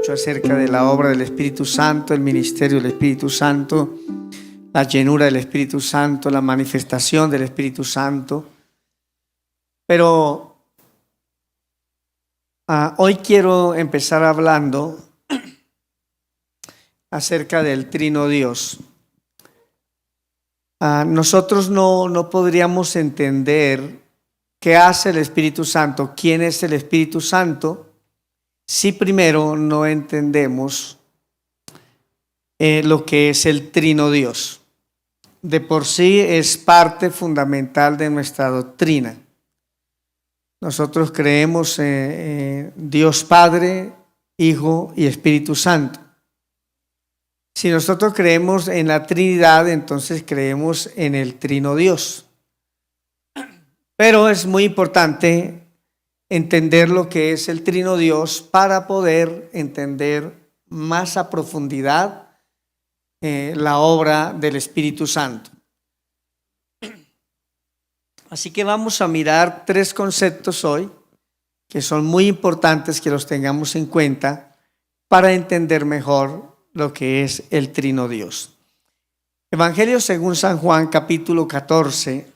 mucho acerca de la obra del Espíritu Santo, el ministerio del Espíritu Santo, la llenura del Espíritu Santo, la manifestación del Espíritu Santo. Pero hoy quiero empezar hablando acerca del Trino Dios. Nosotros no podríamos entender qué hace el Espíritu Santo, quién es el Espíritu Santo, si primero no entendemos lo que es el Trino Dios. De por sí es parte fundamental de nuestra doctrina. Nosotros creemos en Dios Padre, Hijo y Espíritu Santo. Si nosotros creemos en la Trinidad, entonces creemos en el Trino Dios. Pero es muy importante entender lo que es el Trino Dios para poder entender más a profundidad la obra del Espíritu Santo. Así que vamos a mirar tres conceptos hoy que son muy importantes que los tengamos en cuenta para entender mejor lo que es el Trino Dios. Evangelio según San Juan, capítulo 14,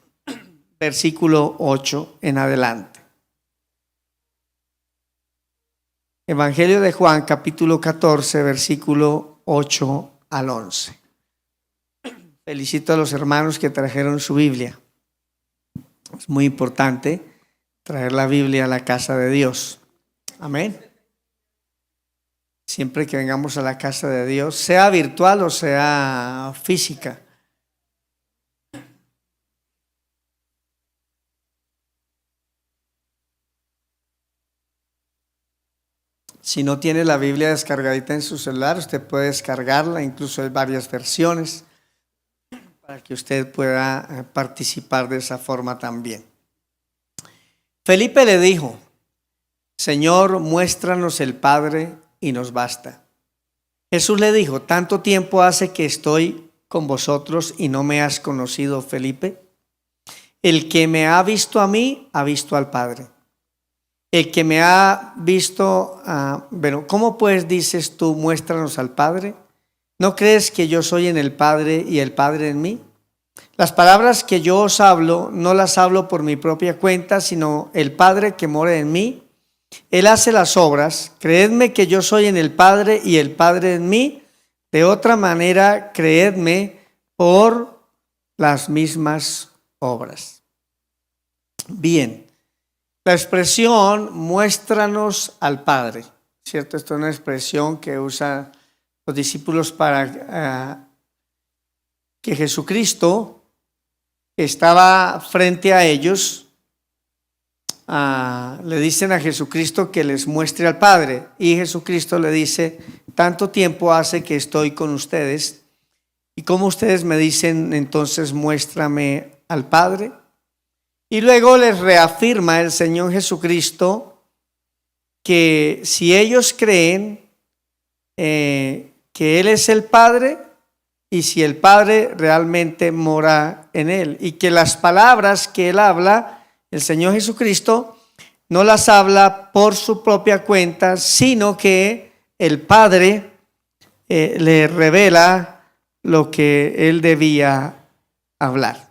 versículo 8 en adelante. Evangelio de Juan, capítulo 14, versículo 8 al 11. Felicito a los hermanos que trajeron su Biblia. Es muy importante traer la Biblia a la casa de Dios. Amén. Siempre que vengamos a la casa de Dios, sea virtual o sea física. Si no tiene la Biblia descargadita en su celular, usted puede descargarla, incluso hay varias versiones, para que usted pueda participar de esa forma también. Felipe le dijo: Señor, muéstranos el Padre y nos basta. Jesús le dijo: ¿tanto tiempo hace que estoy con vosotros y no me has conocido, Felipe? El que me ha visto a mí, ha visto al Padre. El que me ha visto, bueno, ¿cómo pues dices tú, muéstranos al Padre? ¿No crees que yo soy en el Padre y el Padre en mí? Las palabras que yo os hablo, no las hablo por mi propia cuenta, sino el Padre que mora en mí. Él hace las obras. Creedme que yo soy en el Padre y el Padre en mí. De otra manera, creedme por las mismas obras. Bien. La expresión muéstranos al Padre, ¿cierto? Esta es una expresión que usan los discípulos para que Jesucristo estaba frente a ellos. Le dicen a Jesucristo que les muestre al Padre y Jesucristo le dice: tanto tiempo hace que estoy con ustedes y como ustedes me dicen, entonces muéstrame al Padre. Y luego les reafirma el Señor Jesucristo que si ellos creen que Él es el Padre y si el Padre realmente mora en Él, y que las palabras que Él habla, el Señor Jesucristo, no las habla por su propia cuenta, sino que el Padre le revela lo que Él debía hablar.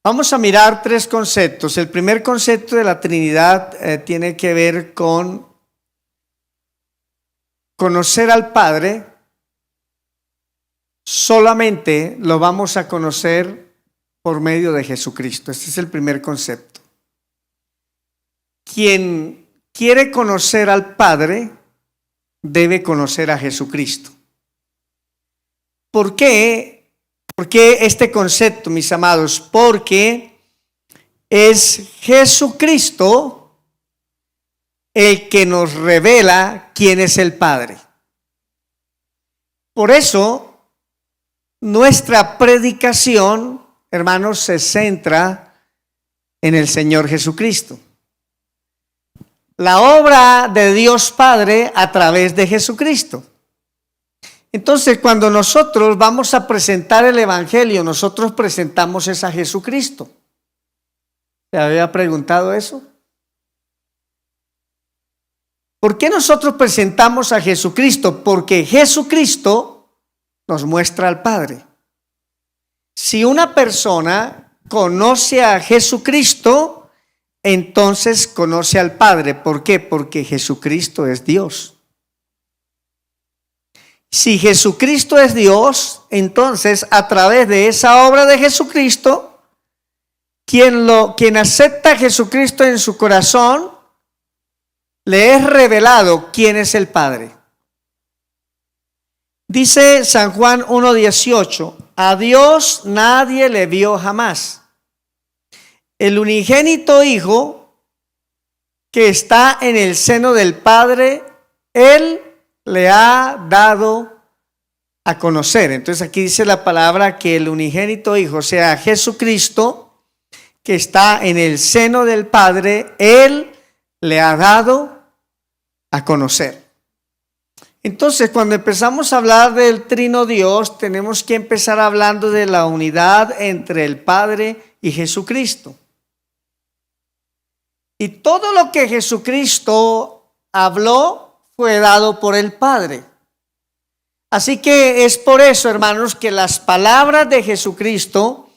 Vamos a mirar tres conceptos. El primer concepto de la Trinidad tiene que ver con conocer al Padre. Solamente lo vamos a conocer por medio de Jesucristo. Este es el primer concepto. Quien quiere conocer al Padre debe conocer a Jesucristo. ¿Por qué? ¿Por qué este concepto, mis amados? Porque es Jesucristo el que nos revela quién es el Padre. Por eso, nuestra predicación, hermanos, se centra en el Señor Jesucristo. La obra de Dios Padre a través de Jesucristo. Entonces, cuando nosotros vamos a presentar el Evangelio, nosotros presentamos a Jesucristo. ¿Se había preguntado eso? ¿Por qué nosotros presentamos a Jesucristo? Porque Jesucristo nos muestra al Padre. Si una persona conoce a Jesucristo, entonces conoce al Padre. ¿Por qué? Porque Jesucristo es Dios. Si Jesucristo es Dios, entonces a través de esa obra de Jesucristo, quien acepta a Jesucristo en su corazón, le es revelado quién es el Padre. Dice San Juan 1:18, a Dios nadie le vio jamás. El unigénito Hijo que está en el seno del Padre, Él le ha dado a conocer. Entonces aquí dice la palabra que el unigénito Hijo, o sea, Jesucristo, que está en el seno del Padre, Él le ha dado a conocer. Entonces, cuando empezamos a hablar del Trino Dios, tenemos que empezar hablando de la unidad entre el Padre y Jesucristo. Y todo lo que Jesucristo habló fue dado por el Padre. Así que es por eso, hermanos, que las palabras de Jesucristo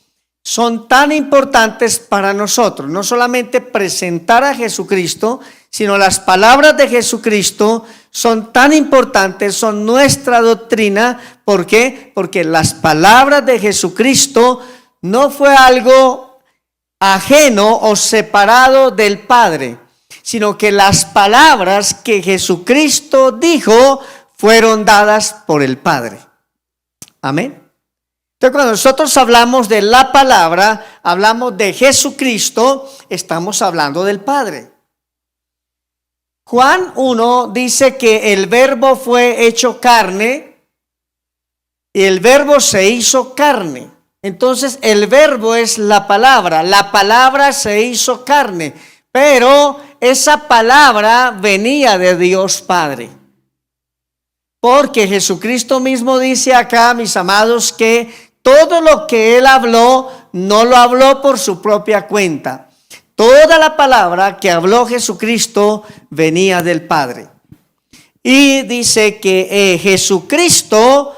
son tan importantes para nosotros. No solamente presentar a Jesucristo, sino las palabras de Jesucristo son tan importantes, son nuestra doctrina. ¿Por qué? Porque las palabras de Jesucristo no fue algo ajeno o separado del Padre, sino que las palabras que Jesucristo dijo fueron dadas por el Padre. Amén. Entonces, cuando nosotros hablamos de la palabra, hablamos de Jesucristo, estamos hablando del Padre. Juan 1 dice que el verbo fue hecho carne y el verbo se hizo carne. Entonces el verbo es la palabra se hizo carne, pero esa palabra venía de Dios Padre. Porque Jesucristo mismo dice acá, mis amados, que todo lo que Él habló, no lo habló por su propia cuenta. Toda la palabra que habló Jesucristo venía del Padre. Y dice que Jesucristo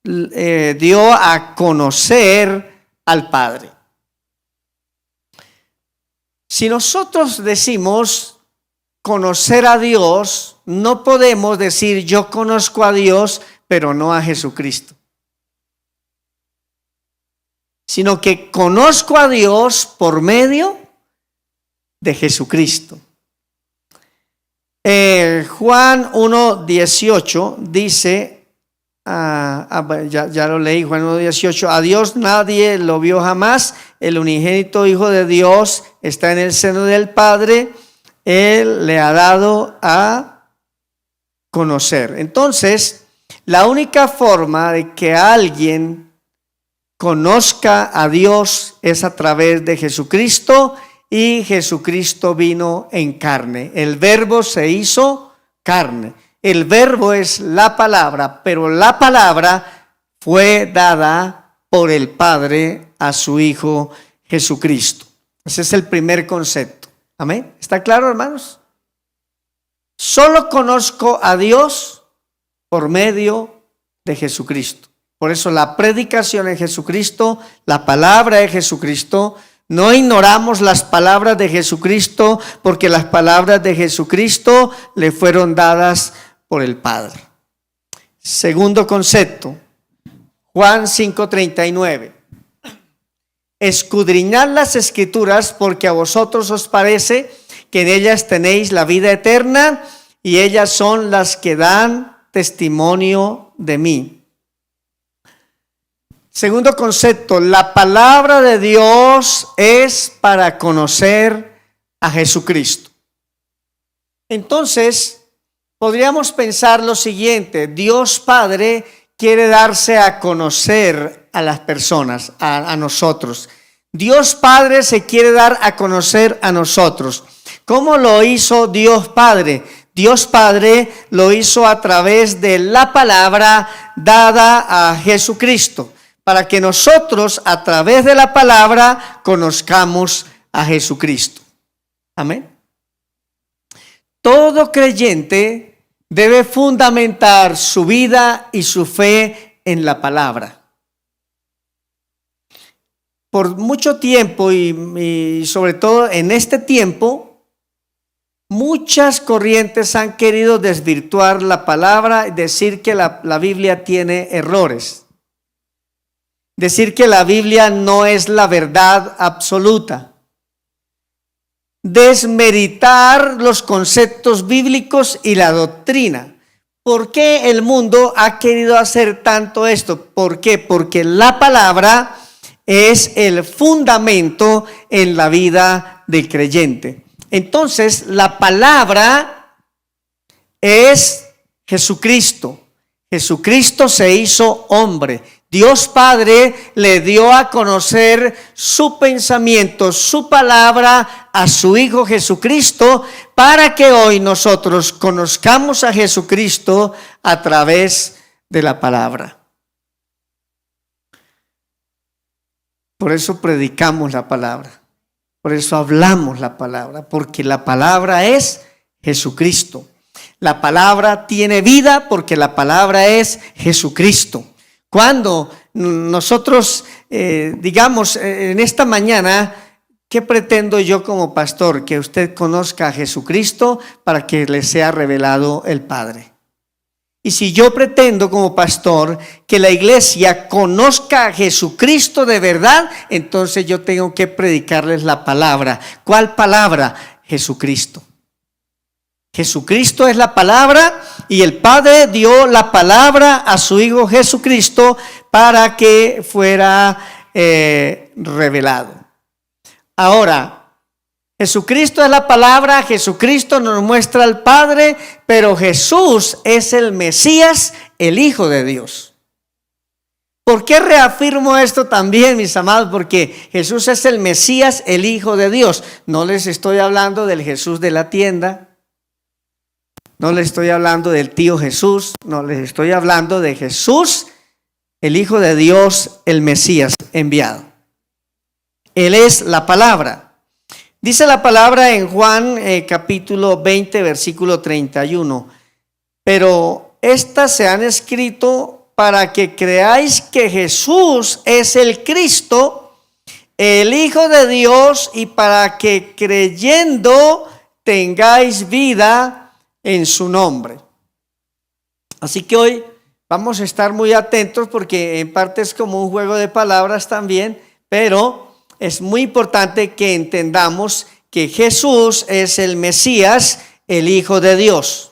dio a conocer al Padre. Si nosotros decimos conocer a Dios, no podemos decir yo conozco a Dios, pero no a Jesucristo. Sino que conozco a Dios por medio de Jesucristo. Juan 1:18 dice, ya lo leí, Juan 1:18, a Dios nadie lo vio jamás, el unigénito Hijo de Dios está en el seno del Padre, Él le ha dado a conocer. Entonces, la única forma de que alguien conozca a Dios es a través de Jesucristo, y Jesucristo vino en carne. El verbo se hizo carne. El verbo es la palabra, pero la palabra fue dada por el Padre a su Hijo Jesucristo. Ese es el primer concepto. Amén. ¿Está claro, hermanos? Solo conozco a Dios por medio de Jesucristo. Por eso la predicación es Jesucristo, la palabra es Jesucristo. No ignoramos las palabras de Jesucristo, porque las palabras de Jesucristo le fueron dadas por el Padre. Segundo concepto, Juan 5:39. Escudriñad las Escrituras, porque a vosotros os parece que en ellas tenéis la vida eterna, y ellas son las que dan testimonio de mí. Segundo concepto, la palabra de Dios es para conocer a Jesucristo. Entonces, podríamos pensar lo siguiente: Dios Padre quiere darse a conocer a las personas, a nosotros. Dios Padre se quiere dar a conocer a nosotros. ¿Cómo lo hizo Dios Padre? Dios Padre lo hizo a través de la palabra dada a Jesucristo, para que nosotros a través de la palabra conozcamos a Jesucristo. Amén. Todo creyente debe fundamentar su vida y su fe en la palabra. Por mucho tiempo y sobre todo en este tiempo, muchas corrientes han querido desvirtuar la palabra y decir que la Biblia tiene errores. Decir que la Biblia no es la verdad absoluta. Desmeritar los conceptos bíblicos y la doctrina. ¿Por qué el mundo ha querido hacer tanto esto? ¿Por qué? Porque la palabra es el fundamento en la vida del creyente. Entonces, la palabra es Jesucristo. Jesucristo se hizo hombre. Dios Padre le dio a conocer su pensamiento, su palabra a su Hijo Jesucristo, para que hoy nosotros conozcamos a Jesucristo a través de la palabra. Por eso predicamos la palabra, por eso hablamos la palabra, porque la palabra es Jesucristo. La palabra tiene vida porque la palabra es Jesucristo. Cuando nosotros digamos en esta mañana, ¿qué pretendo yo como pastor? Que usted conozca a Jesucristo para que le sea revelado el Padre. Y si yo pretendo como pastor que la iglesia conozca a Jesucristo de verdad, entonces yo tengo que predicarles la palabra. ¿Cuál palabra? Jesucristo. Jesucristo es la palabra y el Padre dio la palabra a su Hijo Jesucristo para que fuera revelado. Ahora, Jesucristo es la palabra, Jesucristo nos muestra al Padre, pero Jesús es el Mesías, el Hijo de Dios. ¿Por qué reafirmo esto también, mis amados? Porque Jesús es el Mesías, el Hijo de Dios. No les estoy hablando del Jesús de la tienda, no les estoy hablando del tío Jesús, no les estoy hablando de Jesús, el Hijo de Dios, el Mesías enviado. Él es la palabra. Dice la palabra en Juan capítulo 20, versículo 31. Pero estas se han escrito para que creáis que Jesús es el Cristo, el Hijo de Dios, y para que creyendo tengáis vida en su nombre. Así que hoy vamos a estar muy atentos porque en parte es como un juego de palabras también, pero es muy importante que entendamos que Jesús es el Mesías, el Hijo de Dios.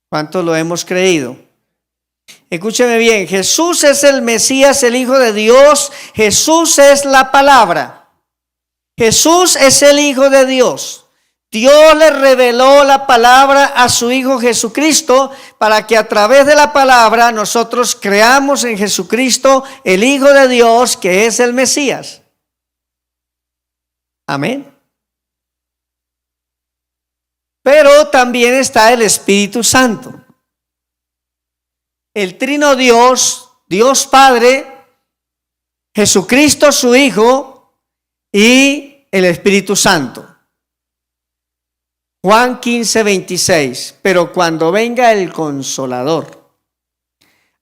¿Cuántos lo hemos creído? Escúcheme bien, Jesús es el Mesías, el Hijo de Dios. Jesús es la palabra. Jesús es el Hijo de Dios. Dios le reveló la palabra a su Hijo Jesucristo para que a través de la palabra nosotros creamos en Jesucristo, el Hijo de Dios, que es el Mesías. Amén. Pero también está el Espíritu Santo. El Trino Dios, Dios Padre, Jesucristo su Hijo y el Espíritu Santo. Juan 15, 26. Pero cuando venga el Consolador,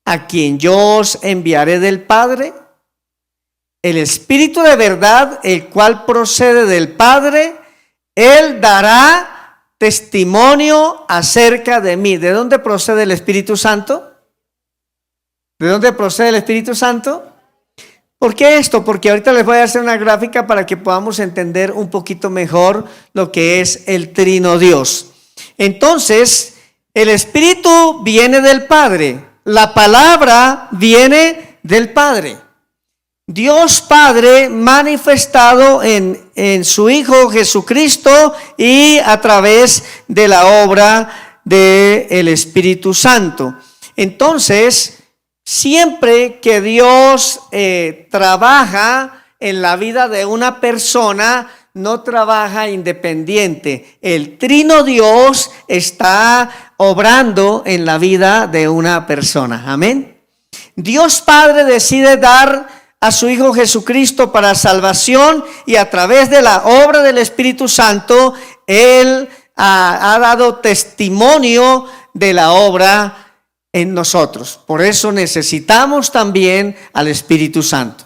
a quien yo os enviaré del Padre, el Espíritu de verdad, el cual procede del Padre, Él dará testimonio acerca de mí. ¿De dónde procede el Espíritu Santo? ¿De dónde procede el Espíritu Santo? ¿Por qué esto? Porque ahorita les voy a hacer una gráfica para que podamos entender un poquito mejor lo que es el Trino Dios. Entonces, el Espíritu viene del Padre, la palabra viene del Padre. Dios Padre manifestado en su Hijo Jesucristo y a través de la obra del Espíritu Santo. Entonces, siempre que Dios trabaja en la vida de una persona, no trabaja independiente. El Trino Dios está obrando en la vida de una persona. Amén. Dios Padre decide dar a su Hijo Jesucristo para salvación y a través de la obra del Espíritu Santo, Él ha dado testimonio de la obra en nosotros. Por eso necesitamos también al Espíritu Santo.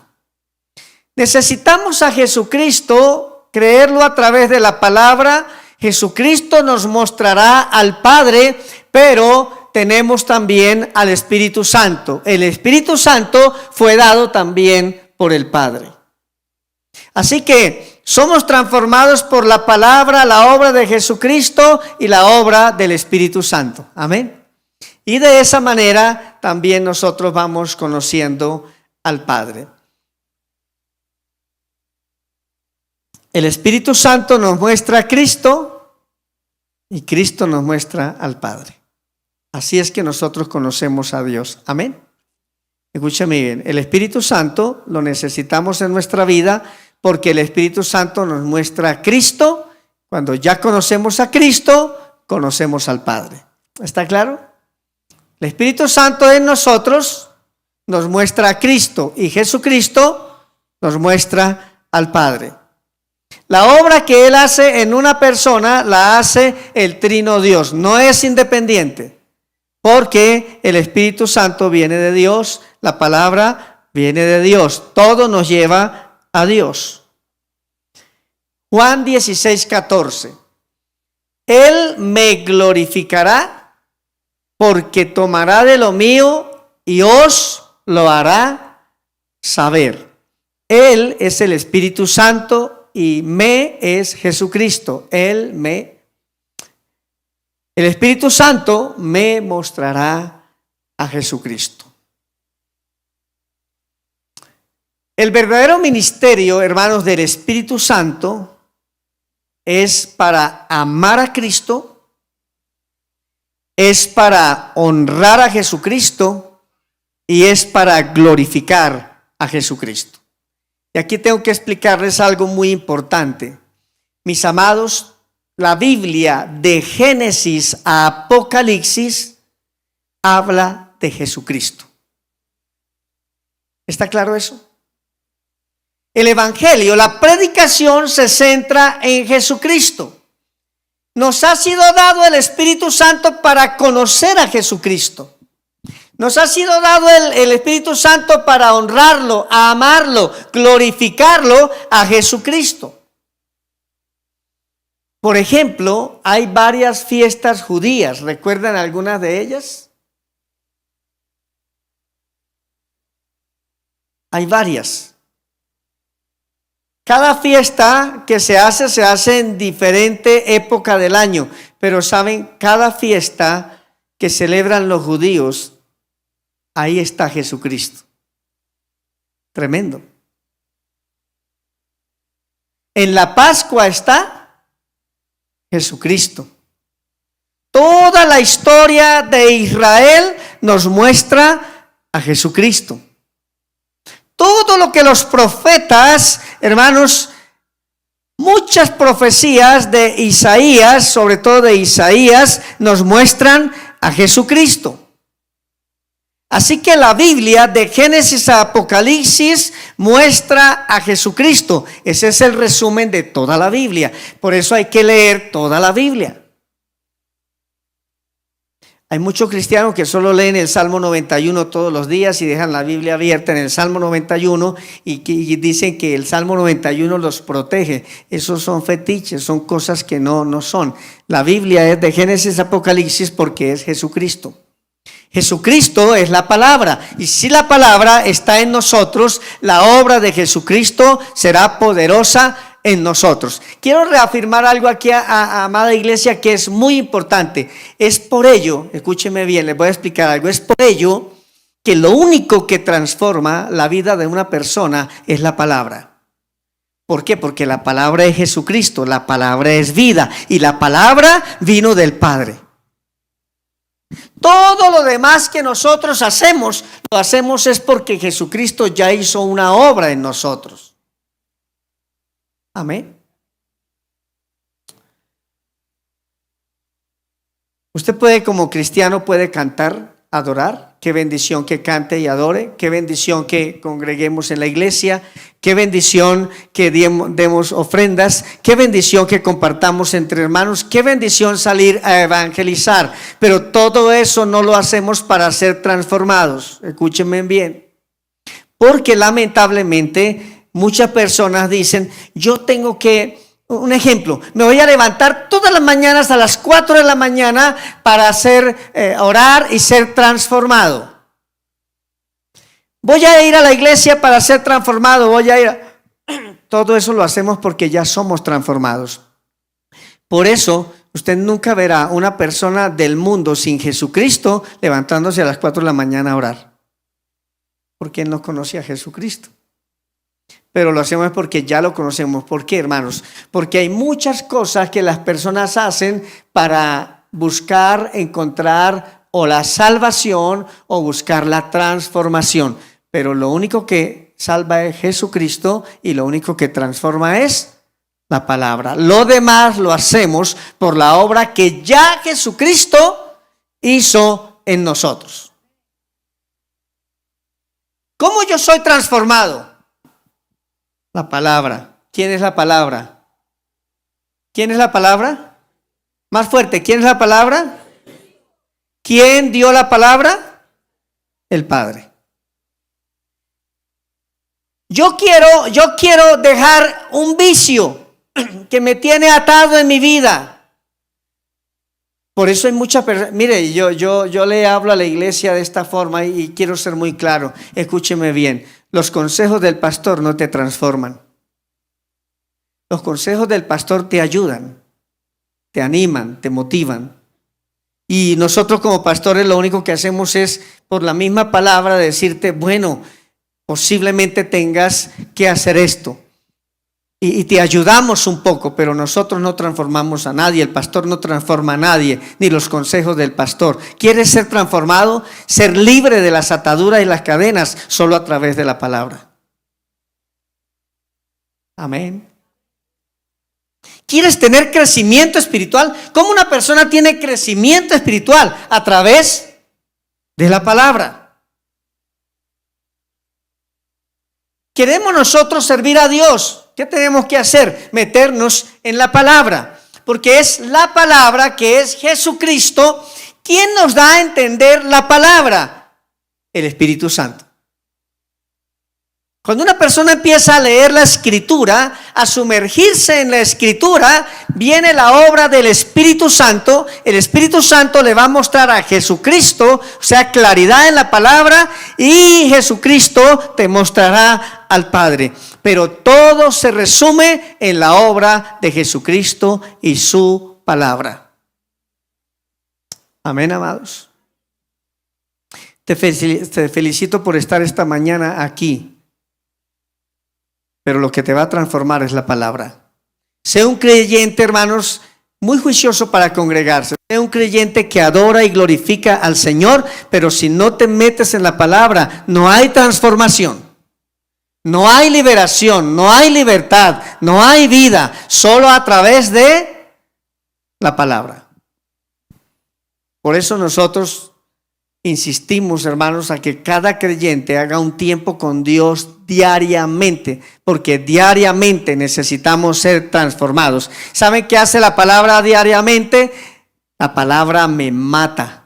Necesitamos a Jesucristo, creerlo a través de la palabra. Jesucristo nos mostrará al Padre, pero tenemos también al Espíritu Santo. El Espíritu Santo fue dado también por el Padre. Así que somos transformados por la palabra, la obra de Jesucristo y la obra del Espíritu Santo. Amén. Y de esa manera también nosotros vamos conociendo al Padre. El Espíritu Santo nos muestra a Cristo y Cristo nos muestra al Padre. Así es que nosotros conocemos a Dios. Amén. Escúchame bien, el Espíritu Santo lo necesitamos en nuestra vida porque el Espíritu Santo nos muestra a Cristo. Cuando ya conocemos a Cristo, conocemos al Padre. ¿Está claro? El Espíritu Santo en nosotros nos muestra a Cristo y Jesucristo nos muestra al Padre. La obra que Él hace en una persona la hace el Trino Dios, no es independiente, porque el Espíritu Santo viene de Dios, la palabra viene de Dios, todo nos lleva a Dios. Juan 16:14. Él me glorificará porque tomará de lo mío y os lo hará saber. Él es el Espíritu Santo y me es Jesucristo. El Espíritu Santo me mostrará a Jesucristo. El verdadero ministerio, hermanos, del Espíritu Santo es para amar a Cristo, es para honrar a Jesucristo y es para glorificar a Jesucristo. Y aquí tengo que explicarles algo muy importante. Mis amados, la Biblia de Génesis a Apocalipsis habla de Jesucristo. ¿Está claro eso? El Evangelio, la predicación se centra en Jesucristo. Nos ha sido dado el Espíritu Santo para conocer a Jesucristo. Nos ha sido dado el Espíritu Santo para honrarlo, a amarlo, glorificarlo a Jesucristo. Por ejemplo, hay varias fiestas judías. ¿Recuerdan algunas de ellas? Hay varias. Cada fiesta que se hace en diferente época del año. Pero saben, cada fiesta que celebran los judíos, ahí está Jesucristo. Tremendo. En la Pascua está Jesucristo. Toda la historia de Israel nos muestra a Jesucristo. Todo lo que los profetas, hermanos, muchas profecías de Isaías, sobre todo de Isaías, nos muestran a Jesucristo. Así que la Biblia de Génesis a Apocalipsis muestra a Jesucristo. Ese es el resumen de toda la Biblia. Por eso hay que leer toda la Biblia. Hay muchos cristianos que solo leen el Salmo 91 todos los días y dejan la Biblia abierta en el Salmo 91 y dicen que el Salmo 91 los protege. Esos son fetiches, son cosas que no son. La Biblia es de Génesis a Apocalipsis porque es Jesucristo. Jesucristo es la palabra, y si la palabra está en nosotros, la obra de Jesucristo será poderosa en nosotros. Quiero reafirmar algo aquí, amada iglesia, que es muy importante. Es por ello, escúcheme bien, les voy a explicar algo. Es por ello que lo único que transforma la vida de una persona es la palabra. ¿Por qué? Porque la palabra es Jesucristo, la palabra es vida, y la palabra vino del Padre. Todo lo demás que nosotros hacemos, lo hacemos es porque Jesucristo ya hizo una obra en nosotros. Amén. Usted puede, como cristiano, puede cantar adorar, qué bendición que cante y adore, qué bendición que congreguemos en la iglesia, qué bendición que demos ofrendas, qué bendición que compartamos entre hermanos, qué bendición salir a evangelizar. Pero todo eso no lo hacemos para ser transformados. Escúchenme bien. Porque lamentablemente muchas personas dicen, yo tengo que, un ejemplo, me voy a levantar todas las mañanas a las 4 de la mañana para orar y ser transformado. Voy a ir a la iglesia para ser transformado, Todo eso lo hacemos porque ya somos transformados. Por eso usted nunca verá una persona del mundo sin Jesucristo levantándose a las 4 de la mañana a orar. Porque él no conoce a Jesucristo. Pero lo hacemos porque ya lo conocemos. ¿Por qué, hermanos? Porque hay muchas cosas que las personas hacen para buscar, encontrar o la salvación o buscar la transformación. Pero lo único que salva es Jesucristo y lo único que transforma es la palabra. Lo demás lo hacemos por la obra que ya Jesucristo hizo en nosotros. ¿Cómo yo soy transformado? La palabra. ¿Quién es la palabra? ¿Quién es la palabra? Más fuerte, ¿quién es la palabra? ¿Quién dio la palabra? El Padre. Yo quiero dejar un vicio que me tiene atado en mi vida. Por eso hay muchas personas. Mire, yo le hablo a la iglesia de esta forma y quiero ser muy claro. Escúcheme bien. Los consejos del pastor no te transforman. Los consejos del pastor te ayudan, te animan, te motivan. Y nosotros como pastores lo único que hacemos es, por la misma palabra, decirte, bueno, posiblemente tengas que hacer esto. Y te ayudamos un poco, pero nosotros no transformamos a nadie. El pastor no transforma a nadie, ni los consejos del pastor. ¿Quieres ser transformado? Ser libre de las ataduras y las cadenas solo a través de la palabra. Amén. ¿Quieres tener crecimiento espiritual? ¿Cómo una persona tiene crecimiento espiritual? A través de la palabra. ¿Queremos nosotros servir a Dios? ¿Qué tenemos que hacer? Meternos en la palabra, porque es la palabra que es Jesucristo quien nos da a entender la palabra, el Espíritu Santo. Cuando una persona empieza a leer la Escritura, a sumergirse en la Escritura, viene la obra del Espíritu Santo. El Espíritu Santo le va a mostrar a Jesucristo, o sea, claridad en la palabra, y Jesucristo te mostrará al Padre. Pero todo se resume en la obra de Jesucristo y su palabra. Amén, amados. Te felicito por estar esta mañana aquí. Pero lo que te va a transformar es la palabra. Sé un creyente, hermanos, muy juicioso para congregarse. Sé un creyente que adora y glorifica al Señor, pero si no te metes en la palabra, no hay transformación. No hay liberación, no hay libertad, no hay vida, solo a través de la palabra. Por eso nosotros insistimos, hermanos, a que cada creyente haga un tiempo con Dios diariamente, porque diariamente necesitamos ser transformados. ¿Saben qué hace la palabra diariamente? La palabra me mata.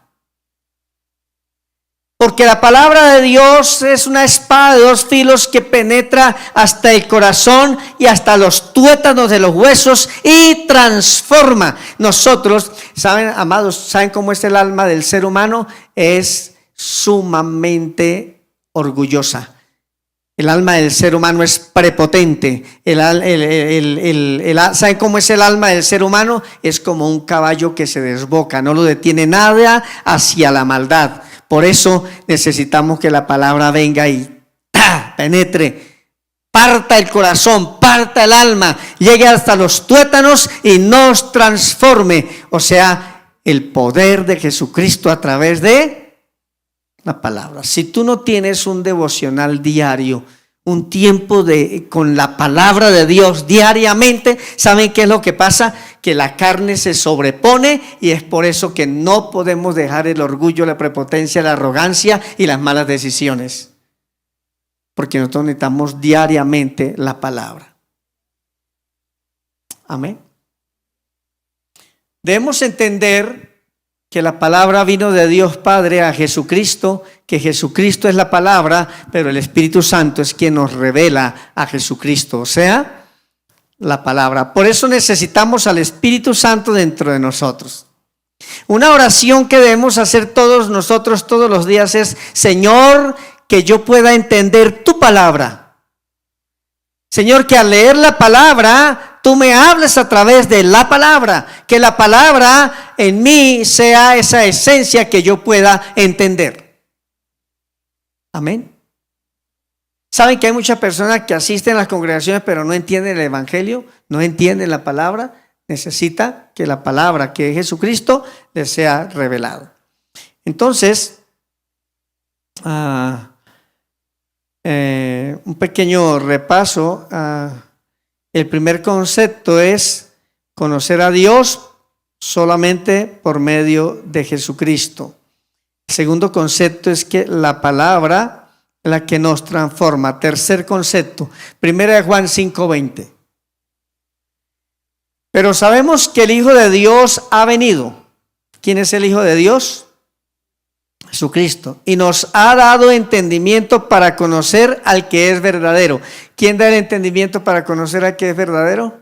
Porque la palabra de Dios es una espada de dos filos que penetra hasta el corazón y hasta los tuétanos de los huesos y transforma. Nosotros, ¿saben, amados? ¿Saben cómo es el alma del ser humano? Es sumamente orgullosa. El alma del ser humano es prepotente. ¿Saben cómo es el alma del ser humano? Es como un caballo que se desboca, no lo detiene nada hacia la maldad. Por eso necesitamos que la palabra venga y penetre, parta el corazón, parta el alma, llegue hasta los tuétanos y nos transforme. O sea, el poder de Jesucristo a través de la palabra. Si tú no tienes un devocional diario, un tiempo con la palabra de Dios diariamente, ¿saben qué es lo que pasa? Que la carne se sobrepone y es por eso que no podemos dejar el orgullo, la prepotencia, la arrogancia y las malas decisiones. Porque nosotros necesitamos diariamente la palabra. Amén. Debemos entender que la palabra vino de Dios Padre a Jesucristo, que Jesucristo es la palabra, pero el Espíritu Santo es quien nos revela a Jesucristo, o sea, la palabra. Por eso necesitamos al Espíritu Santo dentro de nosotros. Una oración que debemos hacer todos nosotros todos los días es: Señor, que yo pueda entender tu palabra. Señor, que al leer la palabra tú me hables a través de la palabra, que la palabra en mí sea esa esencia que yo pueda entender. Amén. ¿Saben que hay muchas personas que asisten a las congregaciones pero no entienden el evangelio, no entienden la palabra? Necesita que la palabra, que es Jesucristo, les sea revelado. Entonces, un pequeño repaso. El primer concepto es conocer a Dios solamente por medio de Jesucristo. El segundo concepto es que la palabra es la que nos transforma. Tercer concepto, 1 Juan 5:20. Pero sabemos que el Hijo de Dios ha venido. ¿Quién es el Hijo de Dios? Jesucristo. Y nos ha dado entendimiento para conocer al que es verdadero. ¿Quién da el entendimiento para conocer al que es verdadero?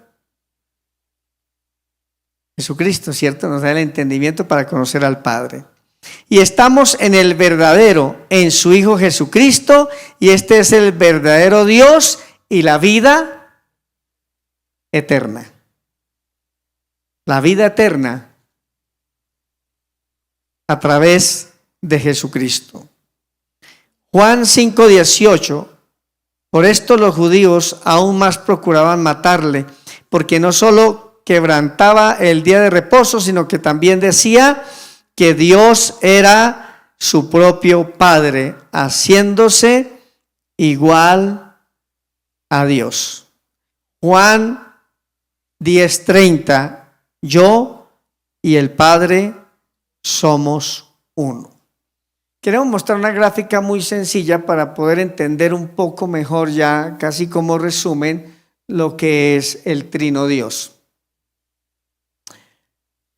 Jesucristo, ¿cierto? Nos da el entendimiento para conocer al Padre. Y estamos en el verdadero, en su Hijo Jesucristo, y este es el verdadero Dios y la vida eterna. La vida eterna a través de Jesucristo. Juan 5:18. Por esto los judíos aún más procuraban matarle, porque no solo quebrantaba el día de reposo, sino que también decía que Dios era su propio Padre, haciéndose igual a Dios. Juan 10:30. Yo y el Padre somos uno. Queremos mostrar una gráfica muy sencilla para poder entender un poco mejor, ya casi como resumen, lo que es el Trino Dios.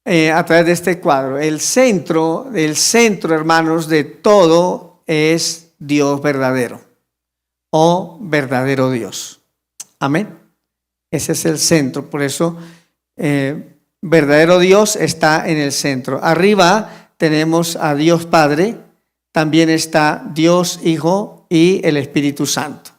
A través de este cuadro, el centro, hermanos, de todo es Dios verdadero o verdadero Dios. Amén. Ese es el centro, por eso verdadero Dios está en el centro. Arriba tenemos a Dios Padre. También está Dios Hijo y el Espíritu Santo.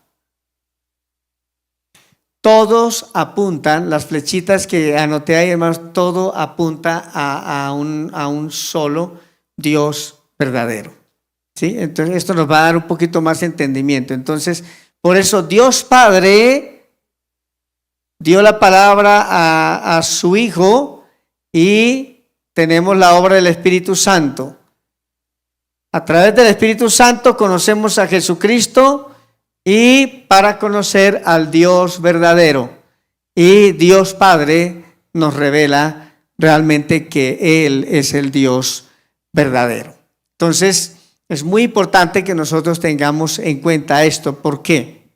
Todos apuntan, las flechitas que anoté ahí, hermanos, todo apunta a un solo Dios verdadero. ¿Sí? Entonces esto nos va a dar un poquito más de entendimiento. Entonces, por eso Dios Padre dio la palabra a su Hijo y tenemos la obra del Espíritu Santo. A través del Espíritu Santo conocemos a Jesucristo y para conocer al Dios verdadero. Y Dios Padre nos revela realmente que Él es el Dios verdadero. Entonces, es muy importante que nosotros tengamos en cuenta esto. ¿Por qué?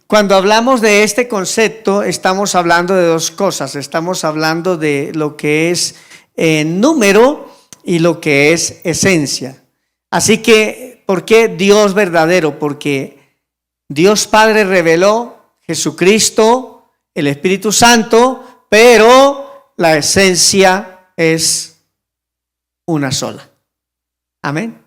Cuando hablamos de este concepto, estamos hablando de dos cosas. Estamos hablando de lo que es número y lo que es esencia. Así que, ¿por qué Dios verdadero? Porque Dios Padre reveló Jesucristo, el Espíritu Santo, pero la esencia es una sola. Amén.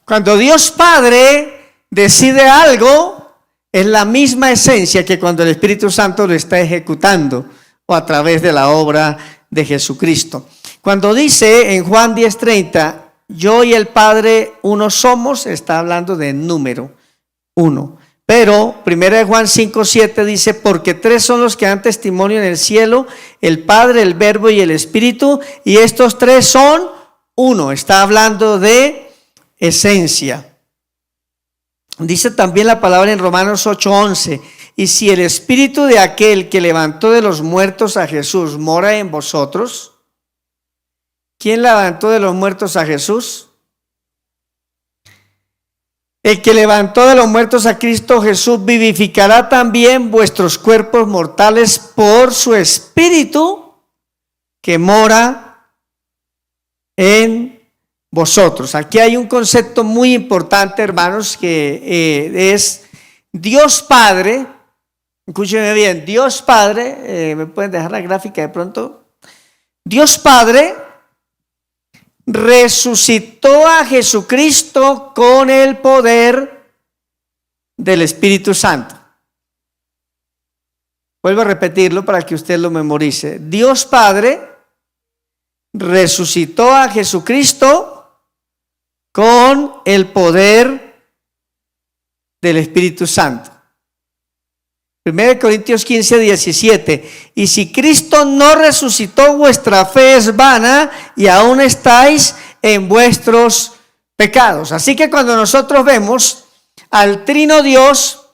Cuando Dios Padre decide algo, es la misma esencia que cuando el Espíritu Santo lo está ejecutando o a través de la obra de Jesucristo. Cuando dice en Juan 10:30, yo y el Padre uno somos, está hablando de número uno. Pero 1 Juan 5:7 dice, porque tres son los que dan testimonio en el cielo, el Padre, el Verbo y el Espíritu, y estos tres son uno. Está hablando de esencia. Dice también la palabra en Romanos 8:11, y si el espíritu de aquel que levantó de los muertos a Jesús mora en vosotros, ¿quién levantó de los muertos a Jesús? El que levantó de los muertos a Cristo Jesús vivificará también vuestros cuerpos mortales por su espíritu que mora en vosotros. Aquí hay un concepto muy importante, hermanos, que es Dios Padre. Escúchenme bien, Dios Padre, ¿me pueden dejar la gráfica de pronto? Dios Padre resucitó a Jesucristo con el poder del Espíritu Santo. Vuelvo a repetirlo para que usted lo memorice. Dios Padre resucitó a Jesucristo con el poder del Espíritu Santo. 1 Corintios 15:17. Y si Cristo no resucitó, vuestra fe es vana y aún estáis en vuestros pecados. Así que cuando nosotros vemos al Trino Dios,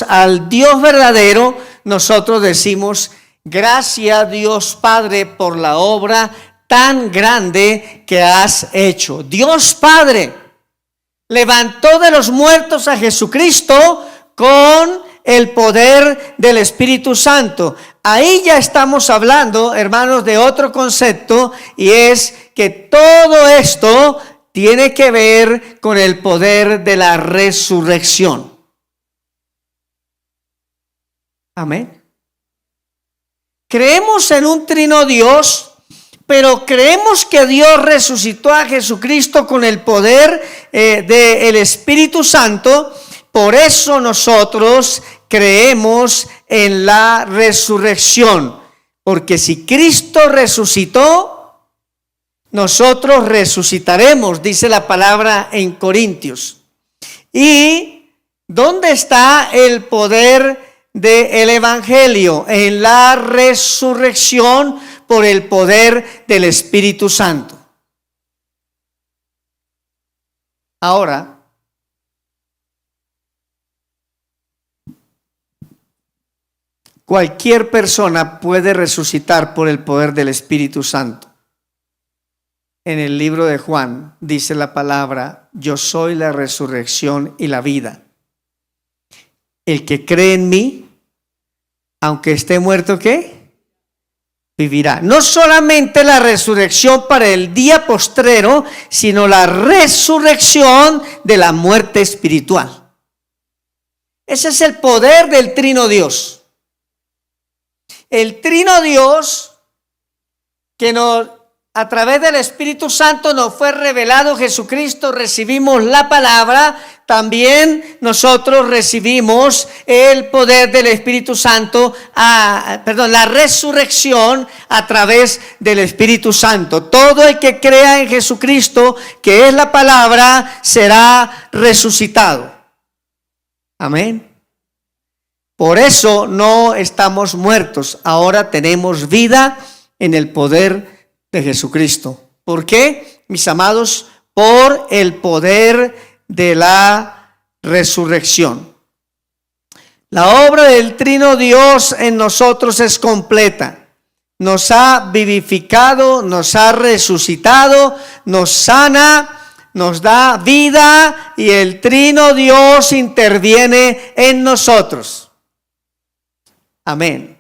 al Dios verdadero, nosotros decimos: gracias Dios Padre por la obra tan grande que has hecho. Dios Padre levantó de los muertos a Jesucristo con el poder del Espíritu Santo. Ahí ya estamos hablando, hermanos, de otro concepto, y es que todo esto tiene que ver con el poder de la resurrección. Amén. Creemos en un trino Dios, pero creemos que Dios resucitó a Jesucristo con el poder del Espíritu Santo. Por eso nosotros creemos en la resurrección. Porque si Cristo resucitó, nosotros resucitaremos, dice la palabra en Corintios. ¿Y dónde está el poder del Evangelio? En la resurrección por el poder del Espíritu Santo. Ahora, cualquier persona puede resucitar por el poder del Espíritu Santo. En el libro de Juan dice la palabra: yo soy la resurrección y la vida. El que cree en mí, aunque esté muerto, ¿qué? Vivirá. No solamente la resurrección para el día postrero, sino la resurrección de la muerte espiritual. Ese es el poder del Trino Dios. El Trino Dios que a través del Espíritu Santo nos fue revelado Jesucristo, recibimos la palabra, también nosotros recibimos el poder del Espíritu Santo, la resurrección a través del Espíritu Santo. Todo el que crea en Jesucristo, que es la palabra, será resucitado. Amén. Por eso no estamos muertos, ahora tenemos vida en el poder de Jesucristo. ¿Por qué, mis amados? Por el poder de la resurrección. La obra del Trino Dios en nosotros es completa. Nos ha vivificado, nos ha resucitado, nos sana, nos da vida, y el Trino Dios interviene en nosotros. Amén.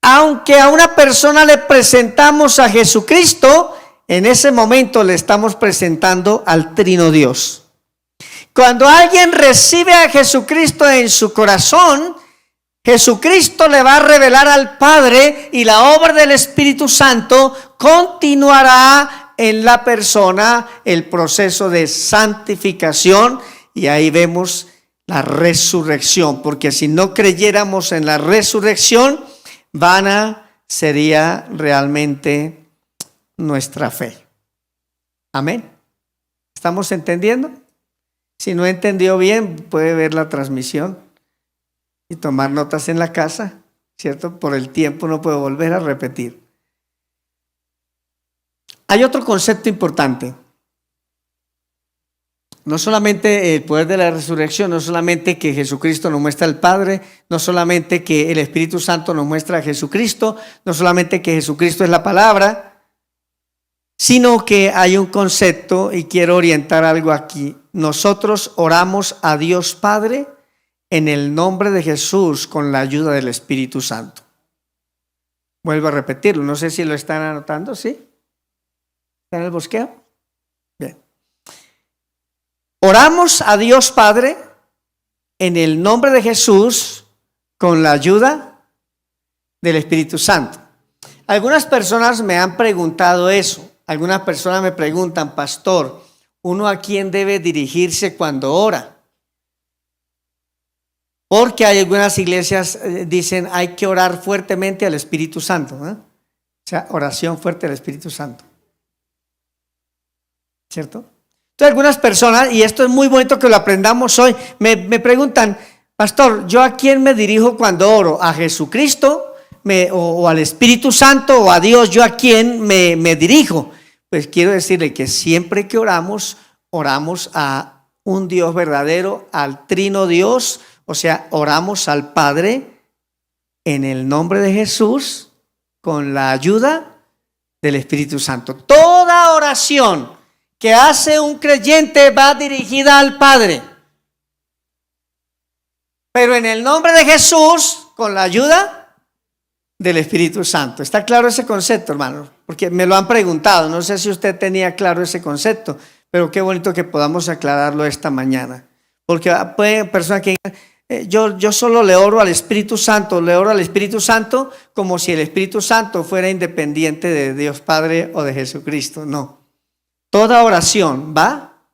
Aunque a una persona le presentamos a Jesucristo, en ese momento le estamos presentando al Trino Dios. Cuando alguien recibe a Jesucristo en su corazón, Jesucristo le va a revelar al Padre, y la obra del Espíritu Santo continuará en la persona el proceso de santificación, y ahí vemos la resurrección, porque si no creyéramos en la resurrección, vana sería realmente nuestra fe. Amén. ¿Estamos entendiendo? Si no entendió bien, puede ver la transmisión y tomar notas en la casa, ¿cierto? Por el tiempo no puedo volver a repetir. Hay otro concepto importante. No solamente el poder de la resurrección, no solamente que Jesucristo nos muestra al Padre, no solamente que el Espíritu Santo nos muestra a Jesucristo, no solamente que Jesucristo es la palabra, sino que hay un concepto, y quiero orientar algo aquí. Nosotros oramos a Dios Padre en el nombre de Jesús con la ayuda del Espíritu Santo. Vuelvo a repetirlo, no sé si lo están anotando, ¿sí? ¿Está en el bosqueo? Bien. Oramos a Dios Padre en el nombre de Jesús con la ayuda del Espíritu Santo. Algunas personas me han preguntado eso. Algunas personas me preguntan, pastor, ¿uno a quién debe dirigirse cuando ora? Porque hay algunas iglesias dicen hay que orar fuertemente al Espíritu Santo, ¿eh? O sea, oración fuerte al Espíritu Santo. ¿Cierto? Entonces algunas personas, y esto es muy bonito que lo aprendamos hoy, me preguntan, pastor, ¿yo a quién me dirijo cuando oro? ¿A Jesucristo o al Espíritu Santo o a Dios? ¿Yo a quién me dirijo? Pues quiero decirle que siempre que oramos, oramos a un Dios verdadero, al Trino Dios, o sea, oramos al Padre en el nombre de Jesús con la ayuda del Espíritu Santo. Toda oración que hace un creyente va dirigida al Padre, pero en el nombre de Jesús con la ayuda del Espíritu Santo. ¿Está claro ese concepto, hermano? Porque me lo han preguntado, no sé si usted tenía claro ese concepto, pero qué bonito que podamos aclararlo esta mañana, porque puede personas que yo solo le oro al Espíritu Santo, como si el Espíritu Santo fuera independiente de Dios Padre o de Jesucristo. No. Toda oración va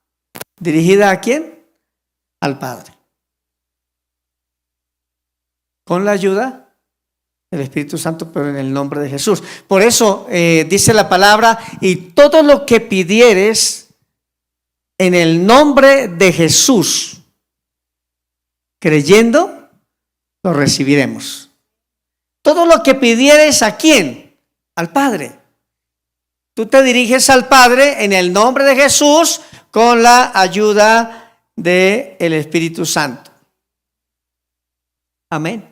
dirigida ¿a quién? Al Padre. Con la ayuda del Espíritu Santo, pero en el nombre de Jesús. Por eso dice la palabra, y todo lo que pidieres en el nombre de Jesús, creyendo, lo recibiremos. Todo lo que pidieres ¿a quién? Al Padre. Tú te diriges al Padre en el nombre de Jesús con la ayuda del Espíritu Santo. Amén.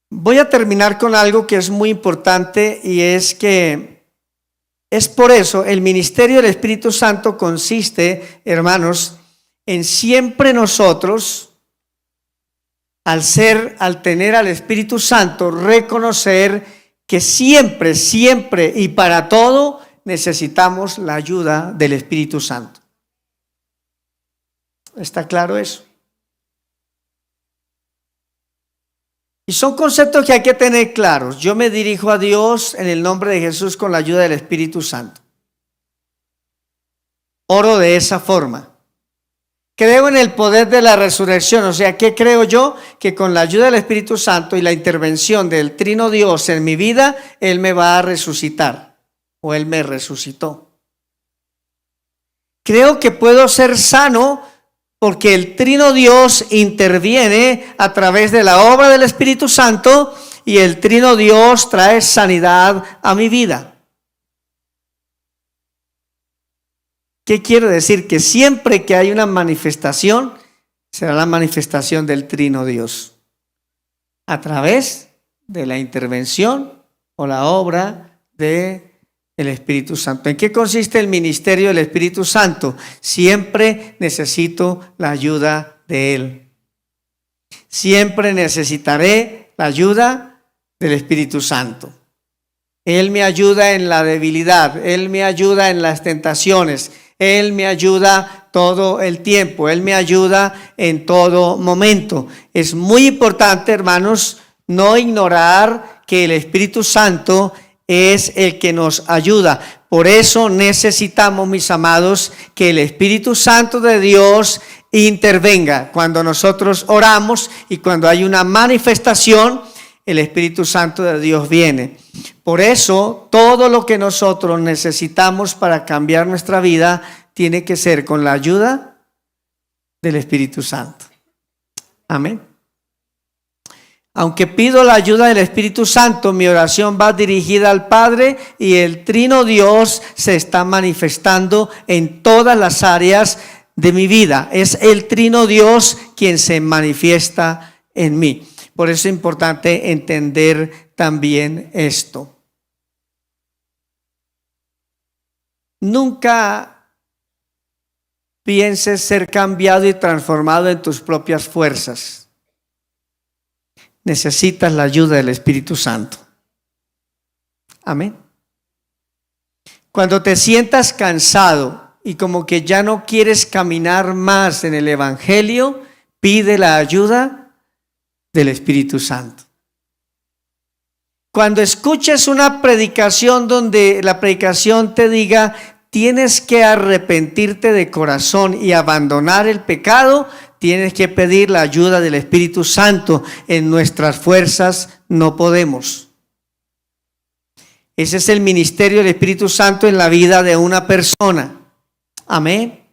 Voy a terminar con algo que es muy importante, y es que es por eso el ministerio del Espíritu Santo consiste, hermanos, en siempre nosotros, al tener al Espíritu Santo, reconocer que siempre y para todo necesitamos la ayuda del Espíritu Santo. ¿Está claro eso? Y son conceptos que hay que tener claros. Yo me dirijo a Dios en el nombre de Jesús con la ayuda del Espíritu Santo. Oro de esa forma. Creo en el poder de la resurrección. O sea, ¿qué creo yo? Que con la ayuda del Espíritu Santo y la intervención del Trino Dios en mi vida, Él me va a resucitar, o Él me resucitó. Creo que puedo ser sano porque el Trino Dios interviene a través de la obra del Espíritu Santo, y el Trino Dios trae sanidad a mi vida. ¿Qué quiero decir? Que siempre que hay una manifestación, será la manifestación del Trino Dios, a través de la intervención o la obra del Espíritu Santo. ¿En qué consiste el ministerio del Espíritu Santo? Siempre necesito la ayuda de Él. Siempre necesitaré la ayuda del Espíritu Santo. Él me ayuda en la debilidad, Él me ayuda en las tentaciones, Él me ayuda todo el tiempo, Él me ayuda en todo momento. Es muy importante, hermanos, no ignorar que el Espíritu Santo es el que nos ayuda. Por eso necesitamos, mis amados, que el Espíritu Santo de Dios intervenga. Cuando nosotros oramos y cuando hay una manifestación, el Espíritu Santo de Dios viene. Por eso, todo lo que nosotros necesitamos para cambiar nuestra vida tiene que ser con la ayuda del Espíritu Santo. Amén. Aunque pido la ayuda del Espíritu Santo, mi oración va dirigida al Padre y el Trino Dios se está manifestando en todas las áreas de mi vida. Es el Trino Dios quien se manifiesta en mí. Por eso es importante entender también esto. Nunca pienses ser cambiado y transformado en tus propias fuerzas. Necesitas la ayuda del Espíritu Santo. Amén. Cuando te sientas cansado y como que ya no quieres caminar más en el Evangelio, pide la ayuda del Espíritu Santo. Cuando escuches una predicación donde la predicación te diga tienes que arrepentirte de corazón y abandonar el pecado, tienes que pedir la ayuda del Espíritu Santo. En nuestras fuerzas no podemos. Ese es el ministerio del Espíritu Santo en la vida de una persona. Amén.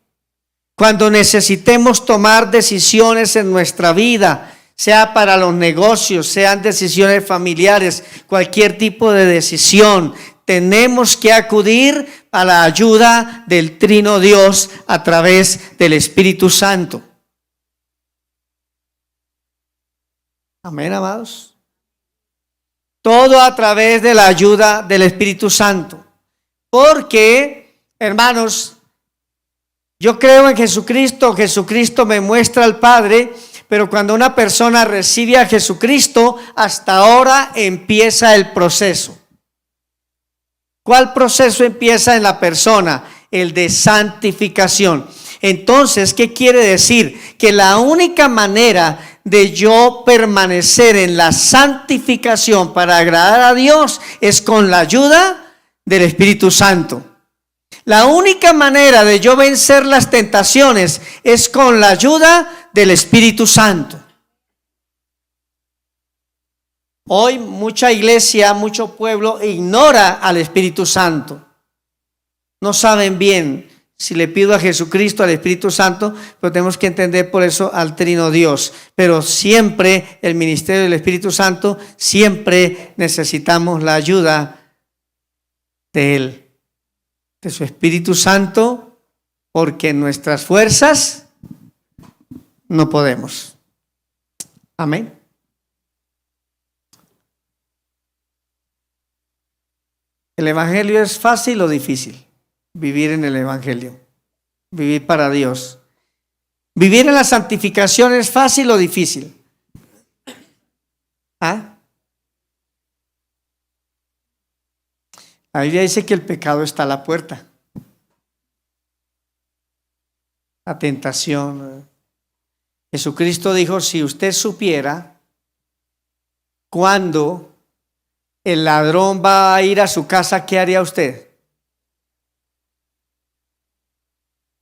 Cuando necesitemos tomar decisiones en nuestra vida, sea para los negocios, sean decisiones familiares, cualquier tipo de decisión, tenemos que acudir a la ayuda del Trino Dios a través del Espíritu Santo. Amén, amados. Todo a través de la ayuda del Espíritu Santo. Porque, hermanos, yo creo en Jesucristo, Jesucristo me muestra al Padre, pero cuando una persona recibe a Jesucristo, hasta ahora empieza el proceso. ¿Cuál proceso empieza en la persona? El de santificación. Entonces, ¿qué quiere decir? Que la única manera de yo permanecer en la santificación para agradar a Dios es con la ayuda del Espíritu Santo. La única manera de yo vencer las tentaciones es con la ayuda del Espíritu Santo. Hoy mucha iglesia, mucho pueblo ignora al Espíritu Santo. No saben bien si le pido a Jesucristo, al Espíritu Santo, pero tenemos que entender por eso al Trino Dios. Pero siempre el ministerio del Espíritu Santo, siempre necesitamos la ayuda de Él, de su Espíritu Santo, porque en nuestras fuerzas no podemos. Amén. ¿El Evangelio es fácil o difícil? Vivir en el Evangelio, vivir para Dios. ¿Vivir en la santificación es fácil o difícil? ¿Ah? La Biblia dice que el pecado está a la puerta. La tentación. Jesucristo dijo, si usted supiera cuándo el ladrón va a ir a su casa, ¿qué haría usted?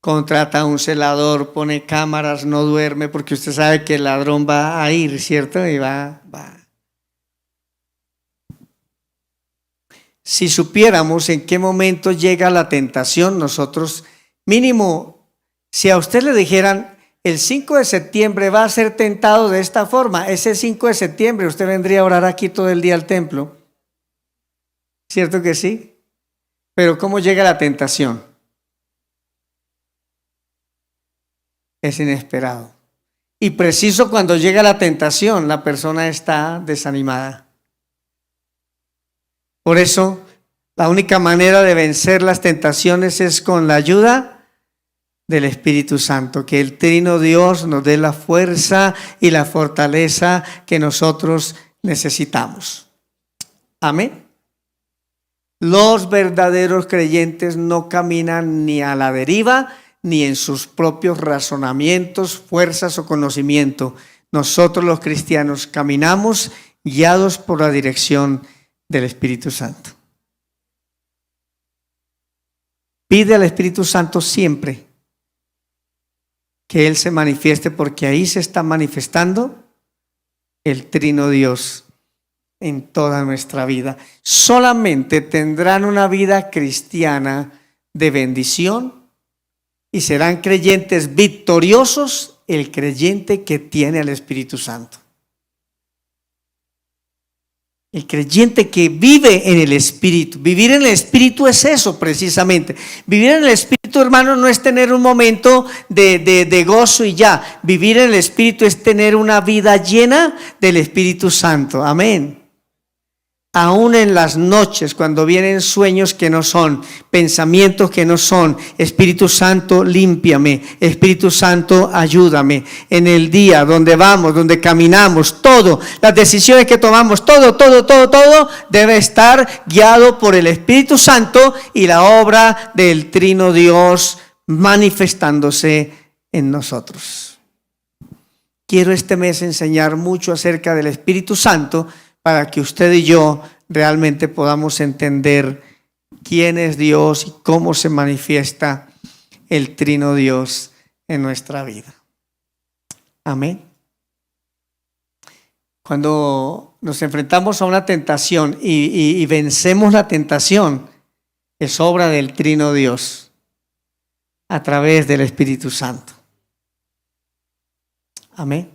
Contrata a un celador, pone cámaras, no duerme, porque usted sabe que el ladrón va a ir, ¿cierto? Y va. Si supiéramos en qué momento llega la tentación, nosotros, mínimo, si a usted le dijeran, el 5 de septiembre va a ser tentado de esta forma, ese 5 de septiembre usted vendría a orar aquí todo el día al templo. ¿Cierto que sí? Pero ¿cómo llega la tentación? Es inesperado. Y preciso cuando llega la tentación, la persona está desanimada. Por eso, la única manera de vencer las tentaciones es con la ayuda del Espíritu Santo. Que el Trino Dios nos dé la fuerza y la fortaleza que nosotros necesitamos. Amén. Los verdaderos creyentes no caminan ni a la deriva, ni en sus propios razonamientos, fuerzas o conocimiento. Nosotros los cristianos caminamos guiados por la dirección del Espíritu Santo. Pide al Espíritu Santo siempre que Él se manifieste, porque ahí se está manifestando el Trino Dios en toda nuestra vida. Solamente tendrán una vida cristiana de bendición y serán creyentes victoriosos el creyente que tiene al Espíritu Santo. El creyente que vive en el Espíritu. Vivir en el Espíritu es eso precisamente. Vivir en el Espíritu, hermano, no es tener un momento de gozo y ya. Vivir en el Espíritu es tener una vida llena del Espíritu Santo. Amén. Aún en las noches, cuando vienen sueños que no son, pensamientos que no son, Espíritu Santo, límpiame, Espíritu Santo, ayúdame. En el día, donde vamos, donde caminamos, todo, las decisiones que tomamos, todo debe estar guiado por el Espíritu Santo y la obra del Trino Dios manifestándose en nosotros. Quiero este mes enseñar mucho acerca del Espíritu Santo, para que usted y yo realmente podamos entender quién es Dios y cómo se manifiesta el Trino Dios en nuestra vida. Amén. Cuando nos enfrentamos a una tentación y vencemos la tentación, es obra del Trino Dios a través del Espíritu Santo. Amén.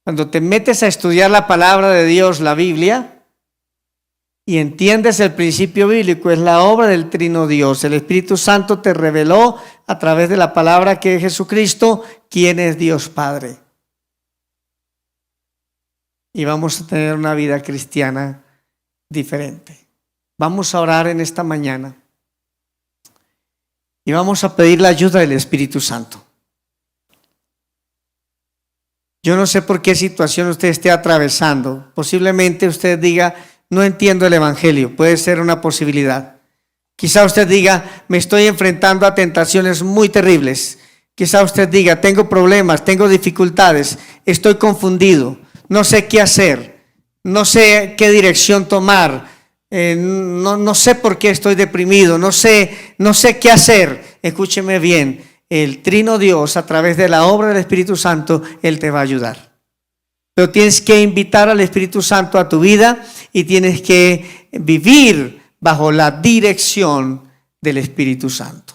Cuando te metes a estudiar la palabra de Dios, la Biblia, y entiendes el principio bíblico, es la obra del Trino Dios. El Espíritu Santo te reveló a través de la palabra que es Jesucristo, quién es Dios Padre. Y vamos a tener una vida cristiana diferente. Vamos a orar en esta mañana y vamos a pedir la ayuda del Espíritu Santo. Yo no sé por qué situación usted esté atravesando. Posiblemente usted diga, no entiendo el Evangelio. Puede ser una posibilidad. Quizá usted diga, me estoy enfrentando a tentaciones muy terribles. Quizá usted diga, tengo problemas, tengo dificultades, estoy confundido, no sé qué hacer, no sé qué dirección tomar, no sé por qué estoy deprimido, no sé qué hacer. Escúcheme bien. El Trino Dios, a través de la obra del Espíritu Santo, Él te va a ayudar. Pero tienes que invitar al Espíritu Santo a tu vida y tienes que vivir bajo la dirección del Espíritu Santo.